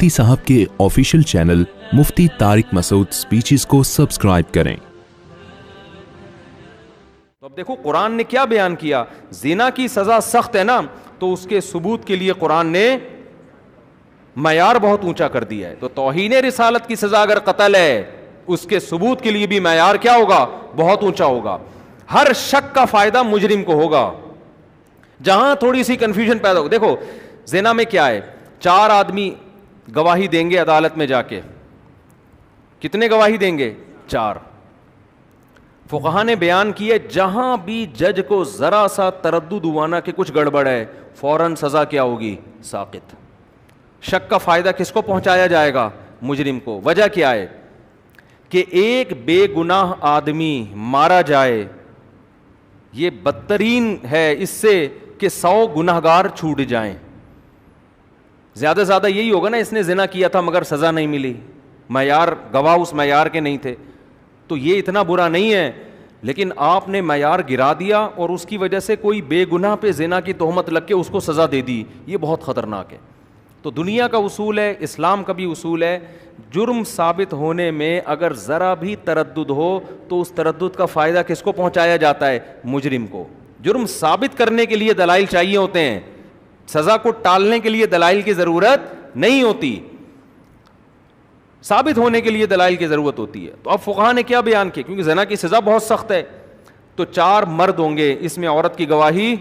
مفتی صاحب کے official channel مفتی طارق مسعود speeches کو سبسکرائب کریں۔ تو اب دیکھو قرآن نے کیا بیان کیا، زنا کی سزا سخت ہے نا، تو اس کے ثبوت کے لیے قرآن نے معیار بہت اونچا کر دیا ہے۔ تو توہین رسالت کی سزا اگر قتل ہے، اس کے ثبوت کے لیے بھی معیار کیا ہوگا، بہت اونچا ہوگا۔ ہر شک کا فائدہ مجرم کو ہوگا۔ جہاں تھوڑی سی کنفیوژن پیدا ہوگا، دیکھو زنا میں کیا ہے، 4 آدمی گواہی دیں گے عدالت میں جا کے، کتنے گواہی دیں گے، 4۔ فقہا نے بیان کیا جہاں بھی جج کو ذرا سا تردد ہوا نا کہ کچھ گڑبڑ ہے، فوراً سزا کیا ہوگی، ساقط۔ شک کا فائدہ کس کو پہنچایا جائے گا، مجرم کو۔ وجہ کیا ہے کہ ایک بے گناہ آدمی مارا جائے، یہ بدترین ہے اس سے کہ 100 گنہگار چھوٹ جائیں۔ زیادہ زیادہ یہی ہوگا نا، اس نے زنا کیا تھا مگر سزا نہیں ملی، معیار گواہ اس معیار کے نہیں تھے، تو یہ اتنا برا نہیں ہے۔ لیکن آپ نے معیار گرا دیا اور اس کی وجہ سے کوئی بے گناہ پہ زنا کی تہمت لگ کے اس کو سزا دے دی، یہ بہت خطرناک ہے۔ تو دنیا کا اصول ہے، اسلام کا بھی اصول ہے، جرم ثابت ہونے میں اگر ذرا بھی تردد ہو تو اس تردد کا فائدہ کس کو پہنچایا جاتا ہے، مجرم کو۔ جرم ثابت کرنے کے لیے دلائل چاہیے ہوتے ہیں، سزا کو ٹالنے کے لیے دلائل کی ضرورت نہیں ہوتی، ثابت ہونے کے لیے دلائل کی ضرورت ہوتی ہے۔ تو اب فقہا نے کیا بیان کیا، کیونکہ زنا کی سزا بہت سخت ہے، تو 4 مرد ہوں گے، اس میں عورت کی گواہی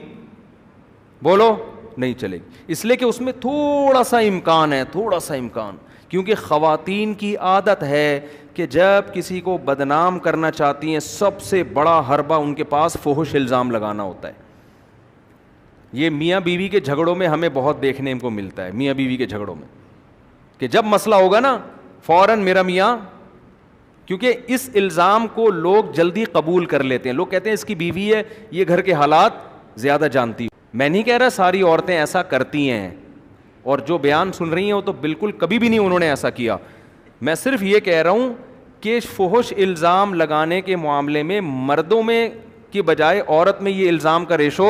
بولو نہیں چلے گی، اس لیے کہ اس میں تھوڑا سا امکان ہے، تھوڑا سا امکان، کیونکہ خواتین کی عادت ہے کہ جب کسی کو بدنام کرنا چاہتی ہیں سب سے بڑا حربہ ان کے پاس فحش الزام لگانا ہوتا ہے۔ یہ میاں بیوی کے جھگڑوں میں ہمیں بہت دیکھنے کو ملتا ہے، میاں بیوی کے جھگڑوں میں، کہ جب مسئلہ ہوگا نا فوراً میرا میاں، کیونکہ اس الزام کو لوگ جلدی قبول کر لیتے ہیں، لوگ کہتے ہیں اس کی بیوی ہے، یہ گھر کے حالات زیادہ جانتی۔ میں نہیں کہہ رہا ساری عورتیں ایسا کرتی ہیں، اور جو بیان سن رہی ہیں وہ تو بالکل کبھی بھی نہیں انہوں نے ایسا کیا، میں صرف یہ کہہ رہا ہوں کہ فحش الزام لگانے کے معاملے میں مردوں میں کی بجائے عورت میں یہ الزام کا ریشو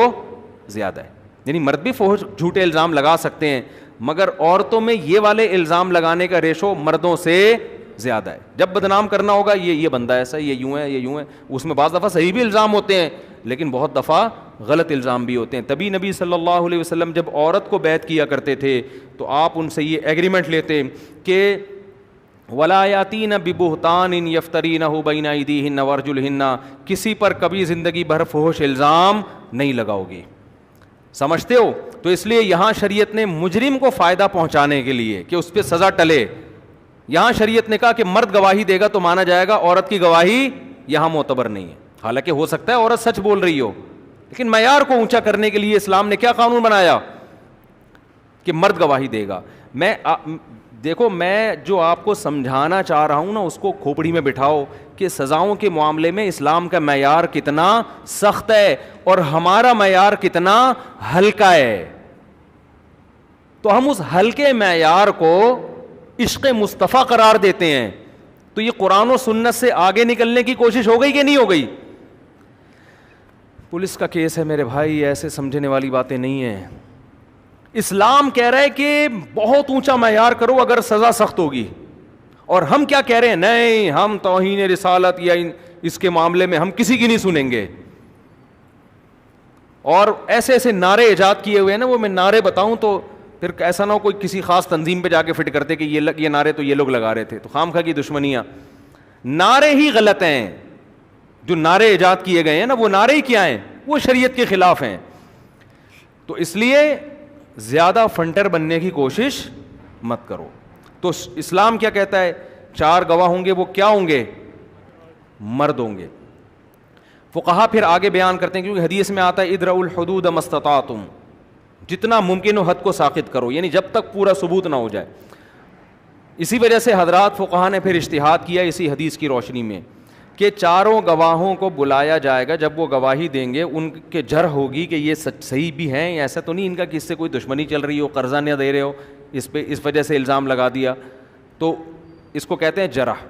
زیادہ ہے، یعنی مرد بھی فحش جھوٹے الزام لگا سکتے ہیں، مگر عورتوں میں یہ والے الزام لگانے کا ریشو مردوں سے زیادہ ہے۔ جب بدنام کرنا ہوگا یہ بندہ ایسا ہے، یہ یوں ہے، یہ یوں ہے، اس میں بعض دفعہ صحیح بھی الزام ہوتے ہیں لیکن بہت دفعہ غلط الزام بھی ہوتے ہیں۔ تبھی نبی صلی اللہ علیہ وسلم جب عورت کو بیعت کیا کرتے تھے تو آپ ان سے یہ ایگریمنٹ لیتے کہ وَلَا يَأْتِينَ بِبُهْتَانٍ يَفْتَرِينَهُ بَيْنَ أَيْدِيهِنَّ وَأَرْجُلِهِنَّ، کسی پر کبھی زندگی بھر فحش الزام نہیں لگاؤ گی، سمجھتے ہو؟ تو اس لیے یہاں شریعت نے مجرم کو فائدہ پہنچانے کے لیے کہ اس پہ سزا ٹلے، یہاں شریعت نے کہا کہ مرد گواہی دے گا تو مانا جائے گا، عورت کی گواہی یہاں معتبر نہیں ہے۔ حالانکہ ہو سکتا ہے عورت سچ بول رہی ہو، لیکن معیار کو اونچا کرنے کے لیے اسلام نے کیا قانون بنایا کہ مرد گواہی دے گا۔ دیکھو میں جو آپ کو سمجھانا چاہ رہا ہوں نا، اس کو کھوپڑی میں بٹھاؤ کہ سزاؤں کے معاملے میں اسلام کا معیار کتنا سخت ہے اور ہمارا معیار کتنا ہلکا ہے۔ تو ہم اس ہلکے معیار کو عشق مصطفیٰ قرار دیتے ہیں، تو یہ قرآن و سنت سے آگے نکلنے کی کوشش ہو گئی کہ نہیں ہو گئی؟ پولیس کا کیس ہے میرے بھائی، ایسے سمجھنے والی باتیں نہیں ہیں۔ اسلام کہہ رہا ہے کہ بہت اونچا معیار کرو اگر سزا سخت ہوگی، اور ہم کیا کہہ رہے ہیں، نہیں ہم توہین رسالت یا اس کے معاملے میں ہم کسی کی نہیں سنیں گے۔ اور ایسے ایسے نعرے ایجاد کیے ہوئے ہیں نا، وہ میں نعرے بتاؤں تو پھر ایسا نہ ہو کوئی کسی خاص تنظیم پہ جا کے فٹ کرتے کہ یہ نعرے تو یہ لوگ لگا رہے تھے، تو خامخواہ کی دشمنیاں۔ نعرے ہی غلط ہیں، جو نعرے ایجاد کیے گئے ہیں نا، وہ نعرے ہی کیا ہیں، وہ شریعت کے خلاف ہیں۔ تو اس لیے زیادہ فنٹر بننے کی کوشش مت کرو۔ تو اسلام کیا کہتا ہے، 4 گواہ ہوں گے، وہ کیا ہوں گے، مرد ہوں گے۔ فقہا پھر آگے بیان کرتے ہیں، کیونکہ حدیث میں آتا ہے ادرؤوا الحدود ما استطعتم، جتنا ممکن ہو حد کو ساقط کرو، یعنی جب تک پورا ثبوت نہ ہو جائے۔ اسی وجہ سے حضرات فقہا نے پھر اجتہاد کیا اسی حدیث کی روشنی میں کہ 4 گواہوں کو بلایا جائے گا، جب وہ گواہی دیں گے ان کے جرح ہوگی کہ یہ صحیح بھی ہیں، ایسا تو نہیں ان کا کہ اس سے کوئی دشمنی چل رہی ہو، قرضہ نہ دے رہے ہو، اس پہ اس وجہ سے الزام لگا دیا، تو اس کو کہتے ہیں جرح۔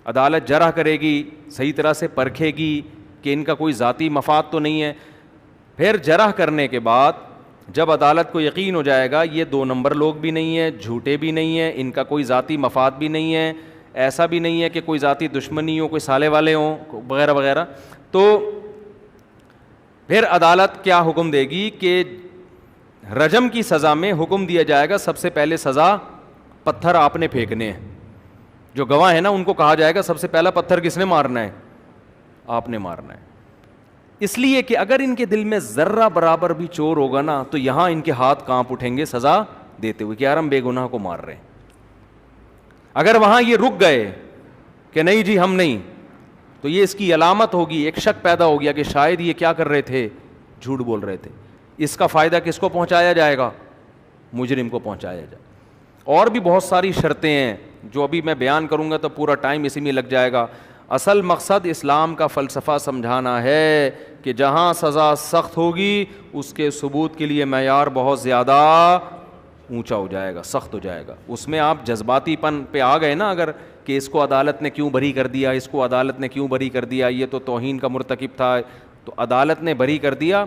عدالت جرح کرے گی، صحیح طرح سے پرکھے گی کہ ان کا کوئی ذاتی مفاد تو نہیں ہے۔ پھر جرح کرنے کے بعد جب عدالت کو یقین ہو جائے گا یہ 2 نمبر لوگ بھی نہیں ہیں, جھوٹے بھی نہیں ہیں, ان کا کوئی ذاتی مفاد بھی نہیں ہے, ایسا بھی نہیں ہے کہ کوئی ذاتی دشمنی ہو, کوئی سالے والے ہوں وغیرہ وغیرہ, تو پھر عدالت کیا حکم دے گی کہ رجم کی سزا میں حکم دیا جائے گا سب سے پہلے سزا پتھر آپ نے پھینکنے ہیں. جو گواہ ہے نا ان کو کہا جائے گا سب سے پہلا پتھر کس نے مارنا ہے, آپ نے مارنا ہے. اس لیے کہ اگر ان کے دل میں ذرہ برابر بھی چور ہوگا نا تو یہاں ان کے ہاتھ کانپ اٹھیں گے سزا دیتے ہوئے کہ یار ہم بے گناہ کو مار رہے ہیں. اگر وہاں یہ رک گئے کہ نہیں جی ہم نہیں, تو یہ اس کی علامت ہوگی, ایک شک پیدا ہو گیا کہ شاید یہ کیا کر رہے تھے, جھوٹ بول رہے تھے. اس کا فائدہ کس کو پہنچایا جائے گا, مجرم کو پہنچایا جائے. اور بھی بہت ساری شرطیں ہیں جو ابھی میں بیان کروں گا تو پورا ٹائم اسی میں لگ جائے گا. اصل مقصد اسلام کا فلسفہ سمجھانا ہے کہ جہاں سزا سخت ہوگی اس کے ثبوت کے لیے معیار بہت زیادہ اونچا ہو جائے گا, سخت ہو جائے گا. اس میں آپ جذباتی پن پہ آ گئے نا اگر کہ اس کو عدالت نے کیوں بری کر دیا, اس کو عدالت نے کیوں بری کر دیا, یہ تو توہین کا مرتکب تھا تو عدالت نے بری کر دیا.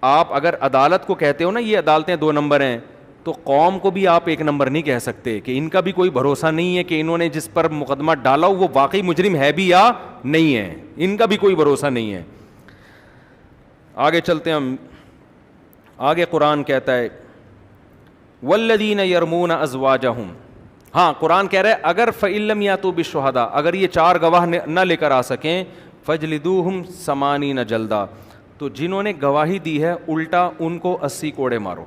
آپ اگر عدالت کو کہتے ہو نا یہ عدالتیں 2 نمبر ہیں, تو قوم کو بھی آپ 1 نمبر نہیں کہہ سکتے کہ ان کا بھی کوئی بھروسہ نہیں ہے کہ انہوں نے جس پر مقدمہ ڈالا وہ واقعی مجرم ہے بھی یا نہیں ہے, ان کا بھی کوئی بھروسہ نہیں ہے. آگے چلتے ہیں ہم. آگے قرآن کہتا ہے والذین یرمون ازواجہم, ہاں قرآن کہہ رہا ہے اگر فإن لم یأتوا بالشہداء, اگر یہ 4 گواہ نہ لے کر آ سکیں, فجلدوہم 80 جلدہ, تو جنہوں نے گواہی دی ہے الٹا ان کو 80 کوڑے مارو.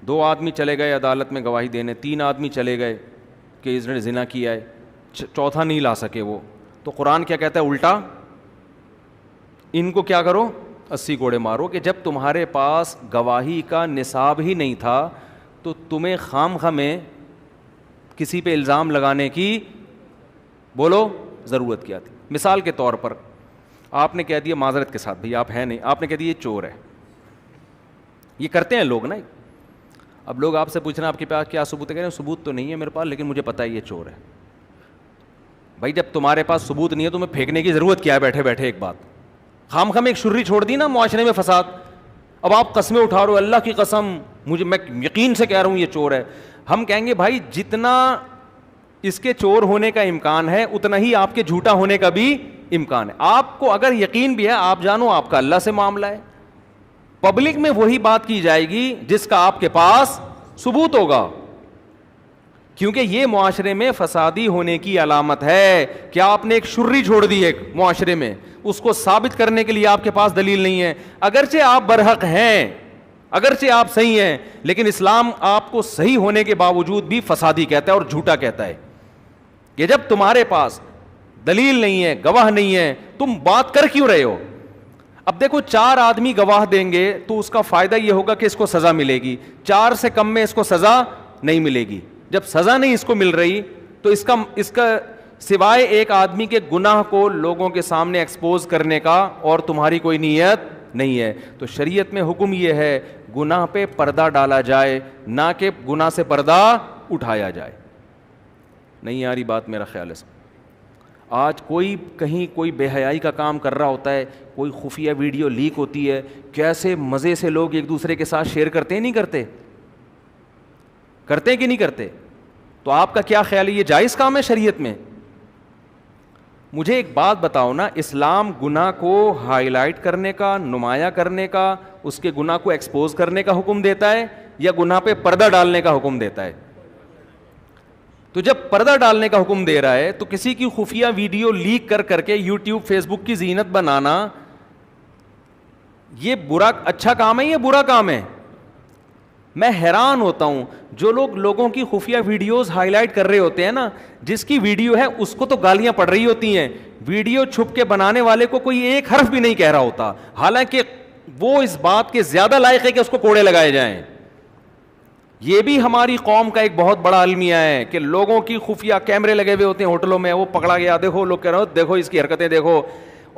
2 آدمی چلے گئے عدالت میں گواہی دینے, 3 آدمی چلے گئے کہ اس نے زنا کیا ہے, 4تھا نہیں لا سکے وہ, تو قرآن کیا کہتا ہے الٹا ان کو کیا کرو 80 کوڑے مارو. کہ جب تمہارے پاس گواہی کا نصاب ہی نہیں تھا تو تمہیں خام میں کسی پہ الزام لگانے کی بولو ضرورت کیا تھی. مثال کے طور پر آپ نے کہہ دیا معذرت کے ساتھ بھئی آپ ہیں نہیں, آپ نے کہہ دیا یہ چور ہے. یہ کرتے ہیں لوگ نا. اب لوگ آپ سے پوچھ رہے ہیں آپ کے پاس کیا ثبوت ہے, کہہ رہے ہیں ثبوت تو نہیں ہے میرے پاس لیکن مجھے پتہ ہے یہ چور ہے. بھائی جب تمہارے پاس ثبوت نہیں ہے تمہیں پھینکنے کی ضرورت کیا ہے بیٹھے بیٹھے ایک بات, خام ایک شرری چھوڑ دی نا معاشرے میں فساد. اب آپ قسمیں اٹھا رہے ہو اللہ کی قسم مجھے, میں یقین سے کہہ رہا ہوں یہ چور ہے. ہم کہیں گے بھائی جتنا اس کے چور ہونے کا امکان ہے اتنا ہی آپ کے جھوٹا ہونے کا بھی امکان ہے. آپ کو اگر یقین بھی ہے آپ جانو آپ کا اللہ سے معاملہ ہے. پبلک میں وہی بات کی جائے گی جس کا آپ کے پاس ثبوت ہوگا, کیونکہ یہ معاشرے میں فسادی ہونے کی علامت ہے کہ آپ نے ایک شرری چھوڑ دی ایک معاشرے میں, اس کو ثابت کرنے کے لیے آپ کے پاس دلیل نہیں ہے. اگرچہ آپ برحق ہیں, اگرچہ آپ صحیح ہیں, لیکن اسلام آپ کو صحیح ہونے کے باوجود بھی فسادی کہتا ہے اور جھوٹا کہتا ہے کہ جب تمہارے پاس دلیل نہیں ہے, گواہ نہیں ہے, تم بات کر کیوں رہے ہو. اب دیکھو 4 آدمی گواہ دیں گے تو اس کا فائدہ یہ ہوگا کہ اس کو سزا ملے گی, 4 سے کم میں اس کو سزا نہیں ملے گی. جب سزا نہیں اس کو مل رہی تو اس کا سوائے ایک آدمی کے گناہ کو لوگوں کے سامنے ایکسپوز کرنے کا اور تمہاری کوئی نیت نہیں ہے. تو شریعت میں حکم یہ ہے گناہ پہ پردہ ڈالا جائے, نہ کہ گناہ سے پردہ اٹھایا جائے. نہیں آ رہی بات میرا خیال ہے. آج کوئی کہیں کوئی بے حیائی کا کام کر رہا ہوتا ہے, کوئی خفیہ ویڈیو لیک ہوتی ہے, کیسے مزے سے لوگ ایک دوسرے کے ساتھ شیئر کرتے ہیں, نہیں کرتے, کرتے کہ نہیں کرتے. تو آپ کا کیا خیال ہے یہ جائز کام ہے شریعت میں؟ مجھے ایک بات بتاؤ نا, اسلام گناہ کو ہائی لائٹ کرنے کا, نمایاں کرنے کا, اس کے گناہ کو ایکسپوز کرنے کا حکم دیتا ہے یا گناہ پہ پردہ ڈالنے کا حکم دیتا ہے؟ تو جب پردہ ڈالنے کا حکم دے رہا ہے تو کسی کی خفیہ ویڈیو لیک کر کے یوٹیوب فیس بک کی زینت بنانا یہ اچھا کام ہے یا برا کام ہے؟ میں حیران ہوتا ہوں جو لوگ لوگوں کی خفیہ ویڈیوز ہائی لائٹ کر رہے ہوتے ہیں نا, جس کی ویڈیو ہے اس کو تو گالیاں پڑ رہی ہوتی ہیں, ویڈیو چھپ کے بنانے والے کو کوئی ایک حرف بھی نہیں کہہ رہا ہوتا, حالانکہ وہ اس بات کے زیادہ لائق ہے کہ اس کو کوڑے لگائے جائیں. یہ بھی ہماری قوم کا ایک بہت بڑا المیہ ہے کہ لوگوں کی خفیہ کیمرے لگے ہوئے ہوتے ہیں ہوٹلوں میں, وہ پکڑا گیا دیکھو, لوگ کہہ رہے ہو دیکھو اس کی حرکتیں دیکھو.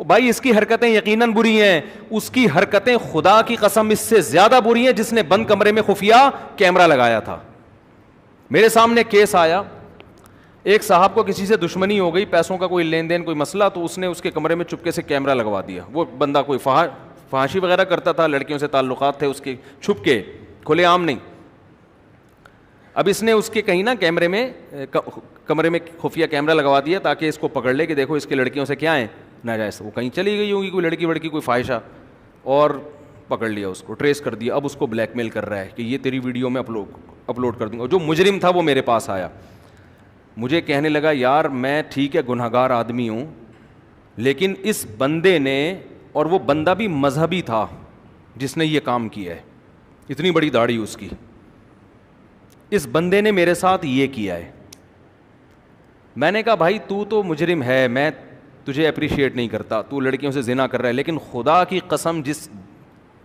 بھائی اس کی حرکتیں یقیناً بری ہیں, اس کی حرکتیں خدا کی قسم اس سے زیادہ بری ہیں جس نے بند کمرے میں خفیہ کیمرہ لگایا تھا. میرے سامنے کیس آیا, ایک صاحب کو کسی سے دشمنی ہو گئی, پیسوں کا کوئی لین دین کوئی مسئلہ, تو اس نے اس کے کمرے میں چپکے سے کیمرہ لگوا دیا. وہ بندہ کوئی فحاشی وغیرہ کرتا تھا, لڑکیوں سے تعلقات تھے اس کے, چھپ کے, کھلے عام نہیں. اب اس نے اس کے کہیں نا کیمرے میں, کمرے میں خفیہ کیمرہ لگوا دیا تاکہ اس کو پکڑ لے کہ دیکھو اس کے لڑکیوں سے کیا ہے ناجائز. وہ کہیں چلی گئی ہوگی کوئی لڑکی وڑکی, کوئی فاحشہ, اور پکڑ لیا اس کو, ٹریس کر دیا. اب اس کو بلیک میل کر رہا ہے کہ یہ تیری ویڈیو میں اپلوڈ کر دوں گا. جو مجرم تھا وہ میرے پاس آیا, مجھے کہنے لگا یار میں ٹھیک ہے گنہگار آدمی ہوں, لیکن اس بندے نے, اور وہ بندہ بھی مذہبی تھا جس نے یہ کام کیا ہے, اتنی بڑی داڑھی اس کی, اس بندے نے میرے ساتھ یہ کیا ہے. میں نے کہا بھائی تو مجرم ہے, میں تجھے اپریشیٹ نہیں کرتا, تو لڑکیوں سے زنا کر رہا ہے, لیکن خدا کی قسم جس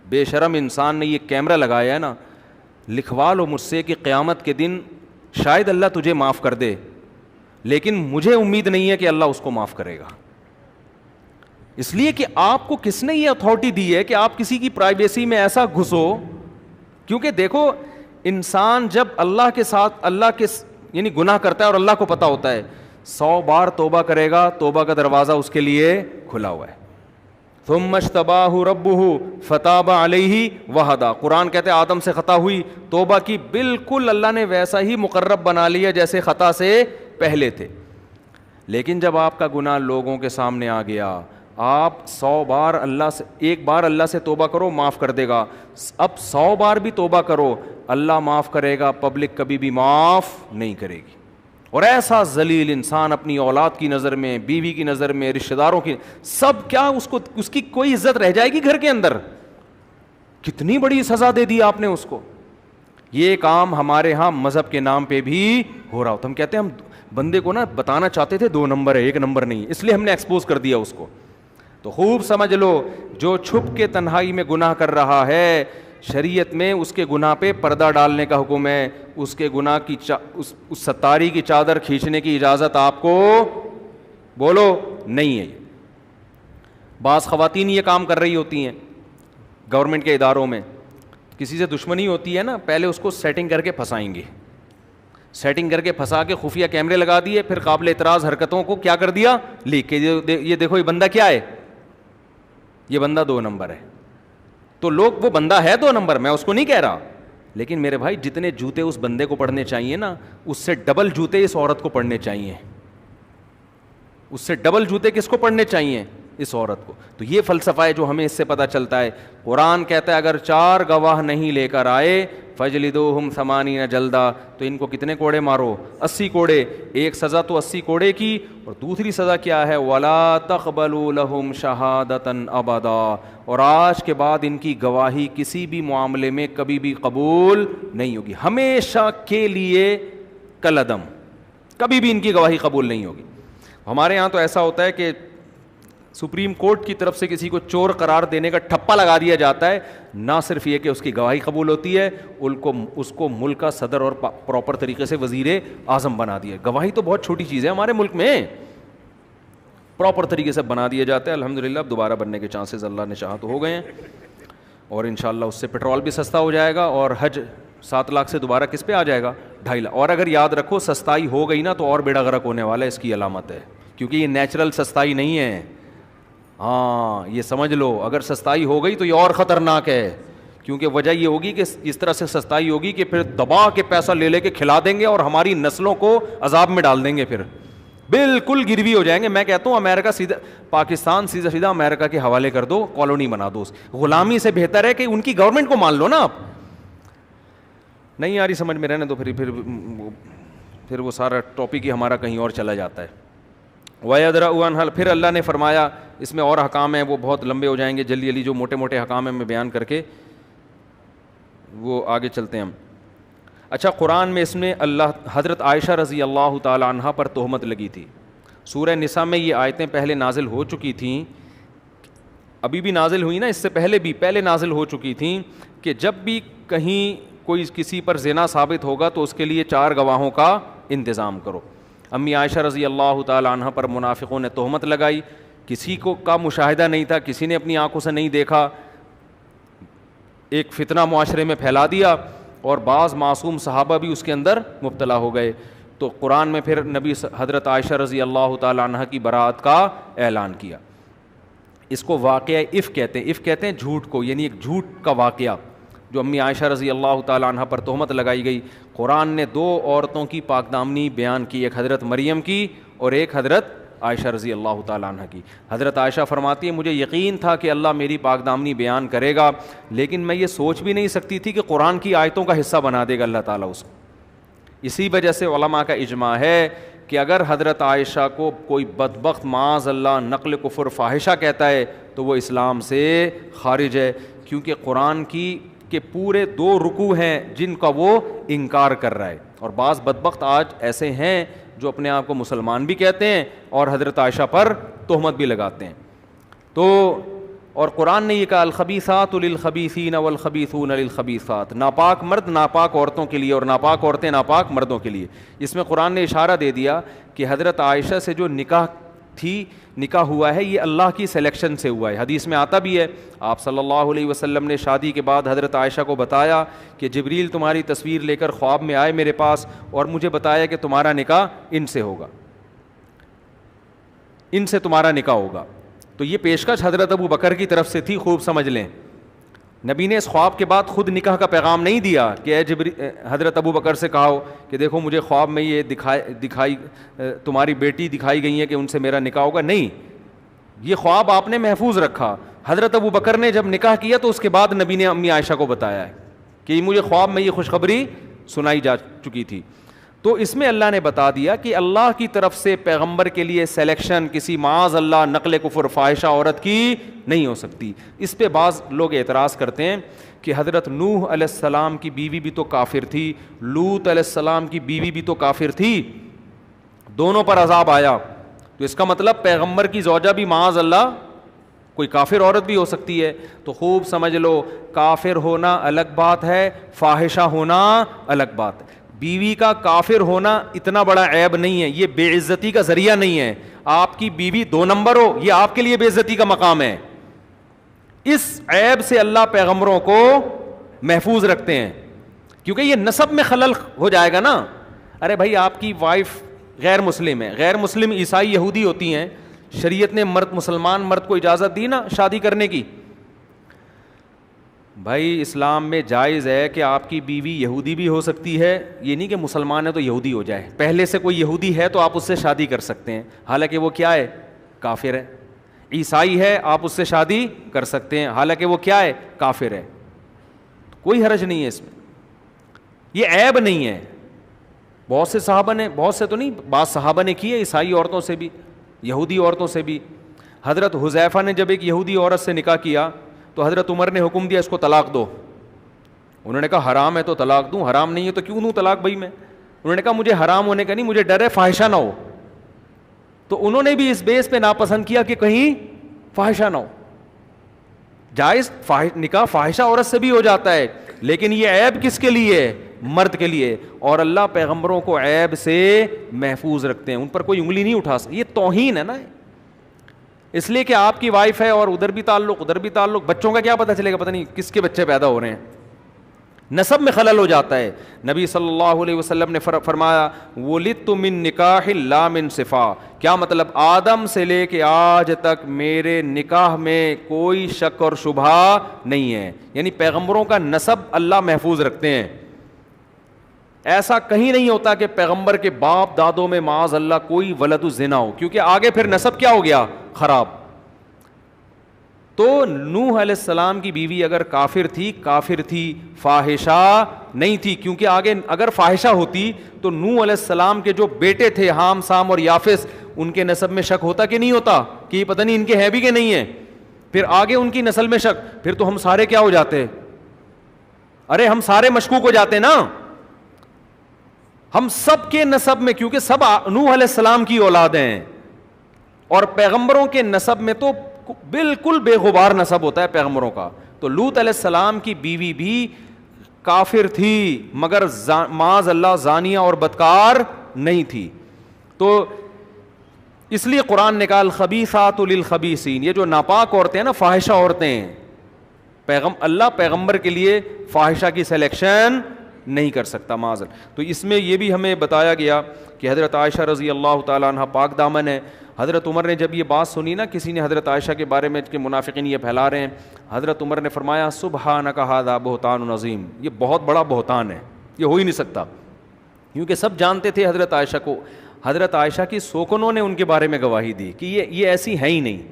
بے شرم انسان نے یہ کیمرہ لگایا ہے نا, لکھوا لو مجھ سے کہ قیامت کے دن شاید اللہ تجھے معاف کر دے, لیکن مجھے امید نہیں ہے کہ اللہ اس کو معاف کرے گا. اس لیے کہ آپ کو کس نے یہ اتھارٹی دی ہے کہ آپ کسی کی پرائیویسی میں ایسا گھسو. کیونکہ دیکھو انسان جب اللہ کے ساتھ, اللہ کے یعنی گناہ کرتا ہے اور اللہ کو پتہ ہوتا ہے, 100 بار توبہ کرے گا, توبہ کا دروازہ اس کے لیے کھلا ہوا ہے. ثم اجتباہ ربہ فتاب علیہ وہدا. قرآن کہتے ہیں آدم سے خطا ہوئی, توبہ کی, بالکل اللہ نے ویسا ہی مقرب بنا لیا جیسے خطا سے پہلے تھے. لیکن جب آپ کا گناہ لوگوں کے سامنے آ گیا, آپ 100 بار اللہ سے, ایک بار اللہ سے توبہ کرو معاف کر دے گا, اب 100 بار بھی توبہ کرو اللہ معاف کرے گا, پبلک کبھی بھی معاف نہیں کرے گی. اور ایسا ذلیل انسان اپنی اولاد کی نظر میں, بیوی کی نظر میں, رشتہ داروں کی, سب کیا اس کی کوئی عزت رہ جائے گی گھر کے اندر؟ کتنی بڑی سزا دے دی آپ نے اس کو. یہ کام ہمارے ہاں مذہب کے نام پہ بھی ہو رہا ہوتا. ہم کہتے ہیں ہم بندے کو نا بتانا چاہتے تھے 2 نمبر ہے 1 نمبر نہیں, اس لیے ہم نے ایکسپوز کر دیا اس کو. تو خوب سمجھ لو, جو چھپ کے تنہائی میں گناہ کر رہا ہے, شریعت میں اس کے گناہ پہ پردہ ڈالنے کا حکم ہے, اس کے گناہ کی اس ستاری کی چادر کھینچنے کی اجازت آپ کو بولو نہیں ہے. بعض خواتین یہ کام کر رہی ہوتی ہیں گورنمنٹ کے اداروں میں, کسی سے دشمنی ہوتی ہے نا, پہلے اس کو سیٹنگ کر کے پھنسائیں گے, سیٹنگ کر کے پھنسا کے خفیہ کیمرے لگا دیے, پھر قابل اعتراض حرکتوں کو کیا کر دیا, لیک کے, یہ دیکھو یہ بندہ کیا ہے, یہ بندہ 2 نمبر ہے. تو لوگ, وہ بندہ ہے 2 نمبر, میں اس کو نہیں کہہ رہا, لیکن میرے بھائی جتنے جوتے اس بندے کو پڑنے چاہیے نا, اس سے ڈبل جوتے اس عورت کو پڑنے چاہیے, اس سے ڈبل جوتے کس کو پڑنے چاہیے, اس عورت کو. تو یہ فلسفہ ہے جو ہمیں اس سے پتہ چلتا ہے. قرآن کہتا ہے اگر 4 گواہ نہیں لے کر آئے فجلدوہم 80 جلدہ, تو ان کو کتنے کوڑے مارو, 80 کوڑے. ایک سزا تو 80 کوڑے کی, اور دوسری سزا کیا ہے, ولا تقبلوا لہم شہادۃ ابدا, اور آج کے بعد ان کی گواہی کسی بھی معاملے میں کبھی بھی قبول نہیں ہوگی, ہمیشہ کے لیے کالعدم, کبھی بھی ان کی گواہی قبول نہیں ہوگی. ہمارے یہاں تو ایسا ہوتا ہے کہ سپریم کورٹ کی طرف سے کسی کو چور قرار دینے کا ٹھپا لگا دیا جاتا ہے, نہ صرف یہ کہ اس کی گواہی قبول ہوتی ہے, اس کو ملک کا صدر اور پراپر طریقے سے وزیر اعظم بنا دیا. گواہی تو بہت چھوٹی چیز ہے ہمارے ملک میں, پراپر طریقے سے بنا دیا جاتا ہے. الحمدللہ اب دوبارہ بننے کے چانسز اللہ نے چاہا تو ہو گئے ہیں, اور انشاءاللہ اس سے پیٹرول بھی سستا ہو جائے گا, اور حج 7 لاکھ سے دوبارہ کس پہ آ جائے گا, 2.5 لاکھ. اور اگر یاد رکھو سستائی ہو گئی نا تو اور بیڑا غرق ہونے والا ہے, اس کی علامت ہے, کیونکہ یہ نیچرل سستائی نہیں ہے. ہاں یہ سمجھ لو, اگر سستائی ہو گئی تو یہ اور خطرناک ہے, کیونکہ وجہ یہ ہوگی کہ اس طرح سے سستائی ہوگی کہ پھر دبا کے پیسہ لے کے کھلا دیں گے اور ہماری نسلوں کو عذاب میں ڈال دیں گے, پھر بالکل گروی ہو جائیں گے. میں کہتا ہوں امریکہ سیدھا, پاکستان سیدھا امریکہ کے حوالے کر دو, کالونی بنا دو. غلامی سے بہتر ہے کہ ان کی گورنمنٹ کو مان لو نا. آپ نہیں آ رہی سمجھ میں, رہنے دو, پھر وہ سارا ٹاپک ہی ہمارا کہیں اور چلا جاتا ہے. وَيَدْرَأُ عَنْهَا, پھر اللہ نے فرمایا, اس میں اور حکام ہیں وہ بہت لمبے ہو جائیں گے, جلدی جو موٹے موٹے حکام ہیں میں بیان کر کے وہ آگے چلتے ہیں ہم. اچھا, قرآن میں اس میں اللہ حضرت عائشہ رضی اللہ تعالی عنہا پر تہمت لگی تھی. سورہ نساء میں یہ آیتیں پہلے نازل ہو چکی تھیں, ابھی بھی نازل ہوئی نا, اس سے پہلے نازل ہو چکی تھیں کہ جب بھی کہیں کوئی کسی پر زنا ثابت ہوگا تو اس کے لیے 4 گواہوں کا انتظام کرو. امی عائشہ رضی اللہ تعالی عنہ پر منافقوں نے تہمت لگائی, کسی کو کا مشاہدہ نہیں تھا, کسی نے اپنی آنکھوں سے نہیں دیکھا, ایک فتنہ معاشرے میں پھیلا دیا, اور بعض معصوم صحابہ بھی اس کے اندر مبتلا ہو گئے. تو قرآن میں پھر نبی حضرت عائشہ رضی اللہ تعالی عنہ کی براءت کا اعلان کیا. اس کو واقعہ اف کہتے ہیں. اف کہتے ہیں جھوٹ کو, یعنی ایک جھوٹ کا واقعہ جو امی عائشہ رضی اللہ تعالیٰ عنہ پر تہمت لگائی گئی. قرآن نے 2 عورتوں کی پاک دامنی بیان کی, ایک حضرت مریم کی اور ایک حضرت عائشہ رضی اللہ تعالیٰ عنہ کی. حضرت عائشہ فرماتی ہے مجھے یقین تھا کہ اللہ میری پاک دامنی بیان کرے گا, لیکن میں یہ سوچ بھی نہیں سکتی تھی کہ قرآن کی آیتوں کا حصہ بنا دے گا اللہ تعالیٰ اس کو. اسی وجہ سے علماء کا اجماع ہے کہ اگر حضرت عائشہ کو کوئی بدبخت معاذ اللہ نقل کفر فاحشہ کہتا ہے تو وہ اسلام سے خارج ہے, کیونکہ قرآن کی کے پورے 2 رکوع ہیں جن کا وہ انکار کر رہا ہے. اور بعض بدبخت آج ایسے ہیں جو اپنے آپ کو مسلمان بھی کہتے ہیں اور حضرت عائشہ پر تہمت بھی لگاتے ہیں. تو اور قرآن نے یہ کہا الخبیثات للخبیثین والخبیثون للخبیثات, ناپاک مرد ناپاک عورتوں کے لیے اور ناپاک عورتیں ناپاک مردوں کے لیے. اس میں قرآن نے اشارہ دے دیا کہ حضرت عائشہ سے جو نکاح ہوا ہے یہ اللہ کی سلیکشن سے ہوا ہے. حدیث میں آتا بھی ہے, آپ صلی اللہ علیہ وسلم نے شادی کے بعد حضرت عائشہ کو بتایا کہ جبریل تمہاری تصویر لے کر خواب میں آئے میرے پاس اور مجھے بتایا کہ تمہارا نکاح ان سے ہوگا, ان سے تمہارا نکاح ہوگا. تو یہ پیشکش حضرت ابو بکر کی طرف سے تھی, خوب سمجھ لیں. نبی نے اس خواب کے بعد خود نکاح کا پیغام نہیں دیا کہ اے حضرت ابو بکر سے کہا ہو کہ دیکھو مجھے خواب میں یہ دکھائی تمہاری بیٹی دکھائی گئی ہے کہ ان سے میرا نکاح ہوگا. نہیں, یہ خواب آپ نے محفوظ رکھا. حضرت ابو بکر نے جب نکاح کیا تو اس کے بعد نبی نے امی عائشہ کو بتایا ہے کہ مجھے خواب میں یہ خوشخبری سنائی جا چکی تھی. تو اس میں اللہ نے بتا دیا کہ اللہ کی طرف سے پیغمبر کے لیے سلیکشن کسی معاذ اللہ نقل کفر فاحشہ عورت کی نہیں ہو سکتی. اس پہ بعض لوگ اعتراض کرتے ہیں کہ حضرت نوح علیہ السلام کی بیوی بھی تو کافر تھی, لوط علیہ السلام کی بیوی بھی تو کافر تھی, دونوں پر عذاب آیا, تو اس کا مطلب پیغمبر کی زوجہ بھی معاذ اللہ کوئی کافر عورت بھی ہو سکتی ہے. تو خوب سمجھ لو, کافر ہونا الگ بات ہے, فاحشہ ہونا الگ بات ہے. بیوی کا کافر ہونا اتنا بڑا عیب نہیں ہے, یہ بے عزتی کا ذریعہ نہیں ہے. آپ کی بیوی 2 نمبر ہو یہ آپ کے لیے بے عزتی کا مقام ہے. اس عیب سے اللہ پیغمبروں کو محفوظ رکھتے ہیں کیونکہ یہ نسب میں خلل ہو جائے گا نا. ارے بھائی آپ کی وائف غیر مسلم ہے, غیر مسلم عیسائی یہودی ہوتی ہیں, شریعت نے مسلمان مرد کو اجازت دی نا شادی کرنے کی. بھائی اسلام میں جائز ہے کہ آپ کی بیوی یہودی بھی ہو سکتی ہے, یہ نہیں کہ مسلمان ہے تو یہودی ہو جائے. پہلے سے کوئی یہودی ہے تو آپ اس سے شادی کر سکتے ہیں, حالانکہ وہ کیا ہے, کافر ہے. عیسائی ہے آپ اس سے شادی کر سکتے ہیں, حالانکہ وہ کیا ہے, کافر ہے. کوئی حرج نہیں ہے اس میں, یہ عیب نہیں ہے. بہت سے صحابہ نے, بہت سے تو نہیں, بعض صحابہ نے کی ہے عیسائی عورتوں سے بھی, یہودی عورتوں سے بھی. حضرت حذیفہ نے جب ایک یہودی عورت سے نکاح کیا تو حضرت عمر نے حکم دیا اس کو طلاق دو. انہوں نے کہا حرام ہے تو طلاق دوں, حرام نہیں ہے تو کیوں دوں طلاق بھائی میں. انہوں نے کہا مجھے حرام ہونے کا نہیں, مجھے ڈر ہے فاحشہ نہ ہو. تو انہوں نے بھی اس بیس پہ ناپسند کیا کہ کہیں فاحشہ نہ ہو. جائز نکاح فاحشہ عورت سے بھی ہو جاتا ہے, لیکن یہ عیب کس کے لیے ہے, مرد کے لیے. اور اللہ پیغمبروں کو عیب سے محفوظ رکھتے ہیں, ان پر کوئی انگلی نہیں اٹھا سکتے. یہ توہین ہے نا, اس لیے کہ آپ کی وائف ہے اور ادھر بھی تعلق ادھر بھی تعلق, بچوں کا کیا پتہ چلے گا, پتہ نہیں کس کے بچے پیدا ہو رہے ہیں. نسب میں خلل ہو جاتا ہے. نبی صلی اللہ علیہ وسلم نے فرمایا ولدت من نکاح لا من صفا, کیا مطلب, آدم سے لے کے آج تک میرے نکاح میں کوئی شک اور شبہ نہیں ہے. یعنی پیغمبروں کا نسب اللہ محفوظ رکھتے ہیں. ایسا کہیں نہیں ہوتا کہ پیغمبر کے باپ دادوں میں معاذ اللہ کوئی ولد الزنا ہو, کیونکہ آگے پھر نسب کیا ہو گیا, خراب. تو نوح علیہ السلام کی بیوی اگر کافر تھی, فاحشہ نہیں تھی, کیونکہ آگے اگر فاحشہ ہوتی تو نوح علیہ السلام کے جو بیٹے تھے حام سام اور یافس, ان کے نسب میں شک ہوتا کہ نہیں ہوتا کہ یہ پتہ نہیں ان کے ہیں بھی کہ نہیں ہیں. پھر آگے ان کی نسل میں شک, پھر تو ہم سارے کیا ہو جاتے, ارے ہم سارے مشکوک ہو جاتے نا. ہم سب کے نسب میں, کیونکہ سب نوح علیہ السلام کی اولاد ہیں, اور پیغمبروں کے نسب میں تو بالکل بے غبار نسب ہوتا ہے پیغمبروں کا. تو لوط علیہ السلام کی بیوی بھی کافر تھی مگر معاذ اللہ زانیہ اور بدکار نہیں تھی. تو اس لیے قرآن نے کہا الخبیثات للخبیثین, یہ جو ناپاک عورتیں ہیں نا, فاحشہ عورتیں ہیں, اللہ پیغمبر کے لیے فاحشہ کی سلیکشن نہیں کر سکتا معاذ اللہ. تو اس میں یہ بھی ہمیں بتایا گیا کہ حضرت عائشہ رضی اللہ تعالیٰ عنہ پاک دامن ہے. حضرت عمر نے جب یہ بات سنی نا کسی نے حضرت عائشہ کے بارے میں کہ منافقین یہ پھیلا رہے ہیں, حضرت عمر نے فرمایا سبحانک ھذا بہتان عظیم, یہ بہت بڑا بہتان ہے, یہ ہو ہی نہیں سکتا. کیونکہ سب جانتے تھے حضرت عائشہ کو, حضرت عائشہ کی سوکنوں نے ان کے بارے میں گواہی دی کہ یہ ایسی ہیں ہی نہیں,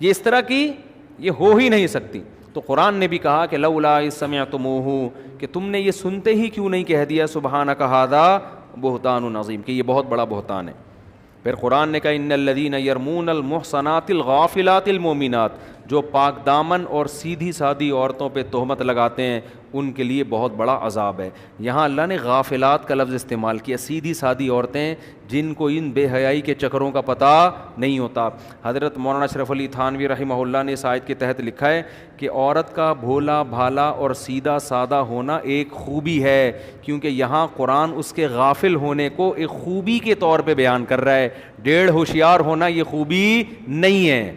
یہ اس طرح کی یہ ہو ہی نہیں سکتی. تو قرآن نے بھی کہا کہ لولا اذ سمعتموہ, کہ تم نے یہ سنتے ہی کیوں نہیں کہہ دیا سبحانک ھذا بہتان عظیم, کہ یہ بہت بڑا بہتان ہے. پھر قرآن نے کہا ان الذین یرمون المحصنات الغافلات المؤمنات, جو پاک دامن اور سیدھی سادی عورتوں پہ تہمت لگاتے ہیں ان کے لیے بہت بڑا عذاب ہے. یہاں اللہ نے غافلات کا لفظ استعمال کیا, سیدھی سادی عورتیں جن کو ان بے حیائی کے چکروں کا پتہ نہیں ہوتا. حضرت مولانا اشرف علی تھانوی رحمہ اللہ نے اس آیت کے تحت لکھا ہے کہ عورت کا بھولا بھالا اور سیدھا سادہ ہونا ایک خوبی ہے, کیونکہ یہاں قرآن اس کے غافل ہونے کو ایک خوبی کے طور پہ بیان کر رہا ہے. ڈیڑھ ہوشیار ہونا یہ خوبی نہیں ہے.